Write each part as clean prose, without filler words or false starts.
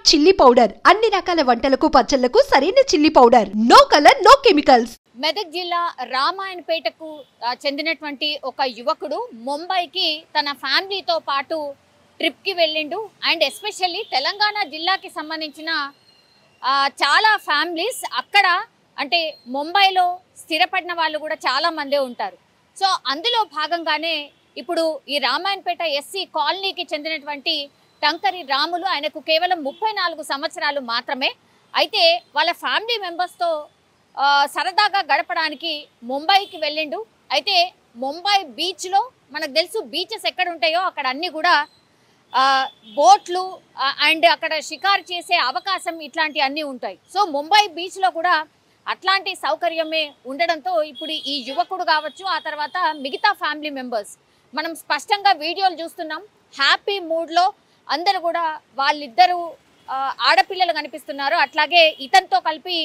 Chilli powder అన్ని రకాల వంటలకు పచ్చళ్లకు సరైన chilli powder. No colour no chemicals. Medak జిల్లా రామాయణపేటకు చెందినటువంటి ఒక యువకుడు ముంబైకి తన ఫ్యామిలీతో పాటు ట్రిప్కి వెళ్ళిండు. అండ్ ఎస్పెషల్లీ తెలంగాణ జిల్లాకి సంబంధించిన చాలా ఫ్యామిలీస్ అక్కడ అంటే ముంబైలో స్థిరపడిన వాళ్ళు కూడా చాలా మందే ఉంటారు. సో అందులో భాగంగానే ఇప్పుడు ఈ రామాయణపేట ఎస్సీ కాలనీకి చెందినటువంటి టంకరి రాములు, ఆయనకు కేవలం 34 సంవత్సరాలు మాత్రమే. అయితే వాళ్ళ ఫ్యామిలీ మెంబర్స్తో సరదాగా గడపడానికి ముంబైకి వెళ్ళిండు. అయితే ముంబై బీచ్లో మనకు తెలుసు బీచెస్ ఎక్కడ ఉంటాయో అక్కడ అన్నీ కూడా బోట్లు అండ్ అక్కడ షికారు చేసే అవకాశం ఇట్లాంటి అన్నీ ఉంటాయి. సో ముంబై బీచ్లో కూడా అట్లాంటి సౌకర్యమే ఉండడంతో ఇప్పుడు ఈ యువకుడు కావచ్చు, ఆ తర్వాత మిగతా ఫ్యామిలీ మెంబర్స్ మనం స్పష్టంగా వీడియోలు చూస్తున్నాం. హ్యాపీ మూడ్లో అందరూ కూడా వాళ్ళిద్దరూ ఆడపిల్లలు కనిపిస్తున్నారు. అట్లాగే ఇతనితో కలిపి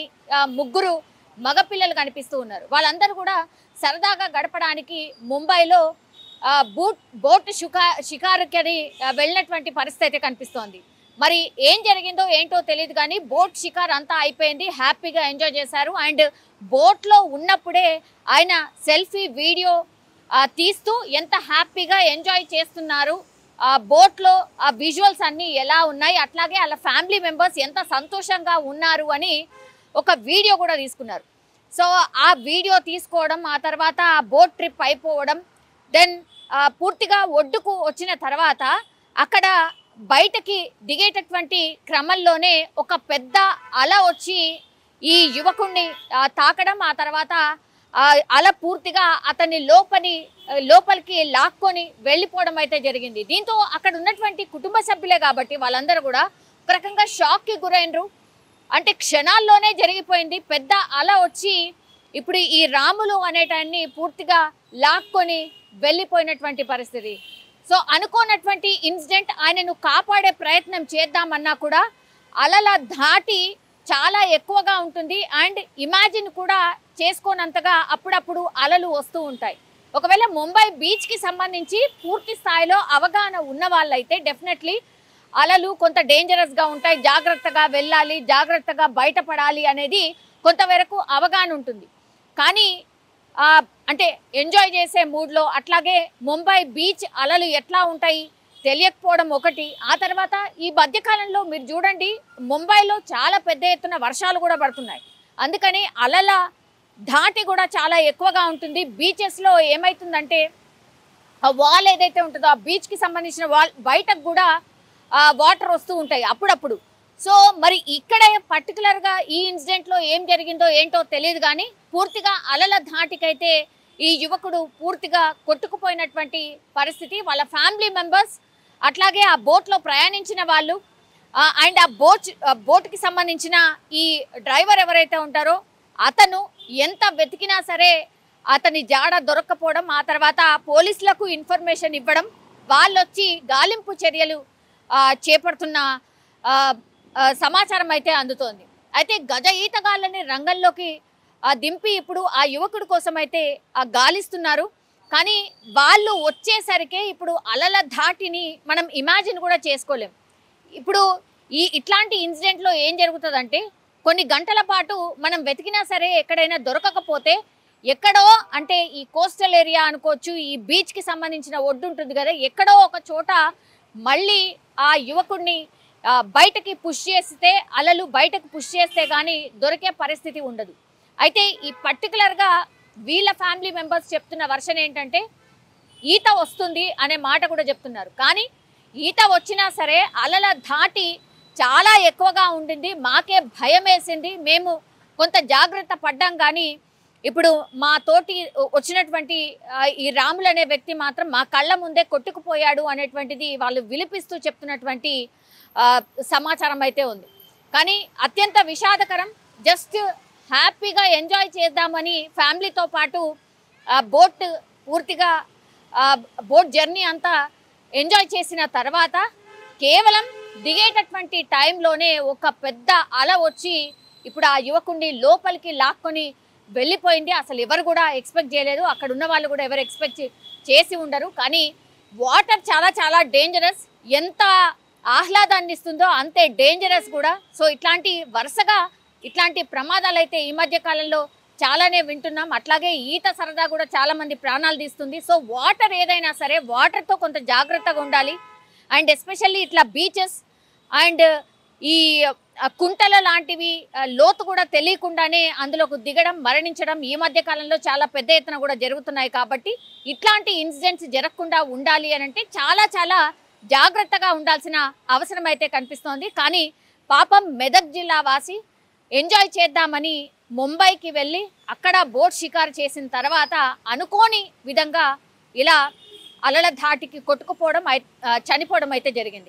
3 మగపిల్లలు కనిపిస్తూ ఉన్నారు. వాళ్ళందరూ కూడా సరదాగా గడపడానికి ముంబైలో బోట్ షికారుకి వెళ్ళినటువంటి పరిస్థితి కనిపిస్తోంది. మరి ఏం జరిగిందో ఏంటో తెలియదు కానీ బోట్ షికార్ అంతా అయిపోయింది, హ్యాపీగా ఎంజాయ్ చేశారు. అండ్ బోట్లో ఉన్నప్పుడే ఆయన సెల్ఫీ వీడియో తీస్తూ ఎంత హ్యాపీగా ఎంజాయ్ చేస్తున్నారు, బోట్లో ఆ విజువల్స్ అన్నీ ఎలా ఉన్నాయి, అట్లాగే వాళ్ళ ఫ్యామిలీ మెంబర్స్ ఎంత సంతోషంగా ఉన్నారు అని ఒక వీడియో కూడా తీసుకున్నారు. సో ఆ వీడియో తీసుకోవడం, ఆ తర్వాత ఆ బోట్ ట్రిప్ అయిపోవడం, దెన్ పూర్తిగా ఒడ్డుకు వచ్చిన తర్వాత అక్కడ బయటకి దిగేటటువంటి క్రమంలోనే ఒక పెద్ద అల వచ్చి ఈ యువకుడిని తాకడం, ఆ తర్వాత అల పూర్తిగా అతన్ని లోపలికి లాక్కొని వెళ్ళిపోవడం అయితే జరిగింది. దీంతో అక్కడ ఉన్నటువంటి కుటుంబ సభ్యులే కాబట్టి వాళ్ళందరూ కూడా ఒక రకంగా షాక్కి గురైనరు. అంటే క్షణాల్లోనే జరిగిపోయింది. పెద్ద అల వచ్చి ఇప్పుడు ఈ రాములు అనేటాన్ని పూర్తిగా లాక్కొని వెళ్ళిపోయినటువంటి పరిస్థితి. సో అనుకోనటువంటి ఇన్సిడెంట్, ఆయనను కాపాడే ప్రయత్నం చేద్దామన్నా కూడా అలల ధాటి చాలా ఎక్కువగా ఉంటుంది. అండ్ ఇమాజిన్ కూడా చేసుకోనంతగా అప్పుడప్పుడు అలలు వస్తూ ఉంటాయి. ఒకవేళ ముంబై బీచ్కి సంబంధించి పూర్తి స్థాయిలో అవగాహన ఉన్న వాళ్ళైతే డెఫినెట్లీ అలలు కొంత డేంజరస్గా ఉంటాయి, జాగ్రత్తగా వెళ్ళాలి, జాగ్రత్తగా బయటపడాలి అనేది కొంతవరకు అవగాహన ఉంటుంది. కానీ అంటే ఎంజాయ్ చేసే మూడ్లో అట్లాగే ముంబై బీచ్ అలలు ఎట్లా ఉంటాయి తెలియకపోవడం ఒకటి. ఆ తర్వాత ఈ మధ్యకాలంలో మీరు చూడండి ముంబైలో చాలా పెద్ద ఎత్తున వర్షాలు కూడా పడుతున్నాయి. అందుకని అలల ధాటి కూడా చాలా ఎక్కువగా ఉంటుంది. బీచెస్లో ఏమవుతుందంటే ఆ వాల్ ఏదైతే ఉంటుందో ఆ బీచ్కి సంబంధించిన వాల్ బయటకు కూడా వాటర్ వస్తూ ఉంటాయి అప్పుడప్పుడు. సో మరి ఇక్కడ పర్టికులర్గా ఈ ఇన్సిడెంట్లో ఏం జరిగిందో ఏంటో తెలియదు కానీ పూర్తిగా అలల ధాటికైతే ఈ యువకుడు పూర్తిగా కొట్టుకుపోయినటువంటి పరిస్థితి. వాళ్ళ ఫ్యామిలీ మెంబర్స్ అట్లాగే ఆ బోట్లో ప్రయాణించిన వాళ్ళు అండ్ ఆ బోట్కి సంబంధించిన ఈ డ్రైవర్ ఎవరైతే ఉంటారో అతను ఎంత వెతికినా సరే అతని జాడ దొరక్కపోవడం, ఆ తర్వాత పోలీసులకు ఇన్ఫర్మేషన్ ఇవ్వడం, వాళ్ళు వచ్చి గాలింపు చర్యలు చేపడుతున్న సమాచారం అయితే అందుతోంది. అయితే గజ ఈతగాళ్ళని రంగంలోకి దింపి ఇప్పుడు ఆ యువకుడి కోసం అయితే గాలిస్తున్నారు. కానీ వాళ్ళు వచ్చేసరికి ఇప్పుడు అలల ధాటిని మనం ఇమాజిన్ కూడా చేసుకోలేం. ఇప్పుడు ఇట్లాంటి ఇన్సిడెంట్లో ఏం జరుగుతుందంటే కొన్ని గంటల పాటు మనం వెతికినా సరే ఎక్కడైనా దొరకకపోతే ఎక్కడో అంటే ఈ కోస్టల్ ఏరియా అనుకోవచ్చు, ఈ బీచ్కి సంబంధించిన ఒడ్డు ఉంటుంది కదా, ఎక్కడో ఒక చోట మళ్ళీ ఆ యువకుడిని బయటకి పుష్ చేస్తే, అలలు బయటకు పుష్ చేస్తే కానీ దొరికే పరిస్థితి ఉండదు. అయితే ఈ పర్టికులర్గా వీళ్ళ ఫ్యామిలీ మెంబర్స్ చెప్తున్న వర్షన్ ఏంటంటే ఈత వస్తుంది అనే మాట కూడా చెప్తున్నారు. కానీ ఈత వచ్చినా సరే అలల ధాటి చాలా ఎక్కువగా ఉండింది, మాకే భయం వేసింది, మేము కొంత జాగ్రత్త పడ్డాం. కానీ ఇప్పుడు మా తోటి వచ్చినటువంటి ఈ రాములు అనే వ్యక్తి మాత్రం మా కళ్ళ ముందే కొట్టుకుపోయాడు అనేటువంటిది వాళ్ళు విలిపిస్తూ చెప్తున్నటువంటి సమాచారం అయితే ఉంది. కానీ అత్యంత విషాదకరం. జస్ట్ హ్యాపీగా ఎంజాయ్ చేద్దామని ఫ్యామిలీతో పాటు బోట్ పూర్తిగా బోట్ జర్నీ అంతా ఎంజాయ్ చేసిన తర్వాత కేవలం దిగేటటువంటి టైంలోనే ఒక పెద్ద అల వచ్చి ఇప్పుడు ఆ యువకుడిని లోపలికి లాక్కొని వెళ్ళిపోయింది. అసలు ఎవరు కూడా ఎక్స్పెక్ట్ చేయలేదు, అక్కడ ఉన్న వాళ్ళు కూడా ఎవరు ఎక్స్పెక్ట్ చేసి ఉండరు. కానీ వాటర్ చాలా చాలా డేంజరస్. ఎంత ఆహ్లాదాన్ని ఇస్తుందో అంతే డేంజరస్ కూడా. సో ఇట్లాంటి వరుసగా ఇట్లాంటి ప్రమాదాలు అయితే ఈ మధ్య కాలంలో చాలానే వింటున్నాం. అట్లాగే ఈత సరదా కూడా చాలా మంది ప్రాణాలు తీస్తుంది. సో వాటర్ ఏదైనా సరే వాటర్తో కొంత జాగ్రత్తగా ఉండాలి. అండ్ ఎస్పెషల్లీ ఇట్లా బీచెస్ అండ్ ఈ కుంటల లాంటివి లోతు కూడా తెలియకుండానే అందులోకి దిగడం, మరణించడం ఈ మధ్య కాలంలో చాలా పెద్ద ఎత్తున కూడా జరుగుతున్నాయి. కాబట్టి ఇట్లాంటి ఇన్సిడెంట్స్ జరగకుండా ఉండాలి అని అంటే చాలా చాలా జాగ్రత్తగా ఉండాల్సిన అవసరం అయితే కనిపిస్తోంది. కానీ పాపం మెదక్ జిల్లా వాసి ఎంజాయ్ చేద్దామని ముంబైకి వెళ్ళి అక్కడ బోట్ షికారు చేసిన తర్వాత అనుకోని విధంగా ఇలా అలల ధాటికి కొట్టుకుపోవడం, చనిపోవడం అయితే జరిగింది.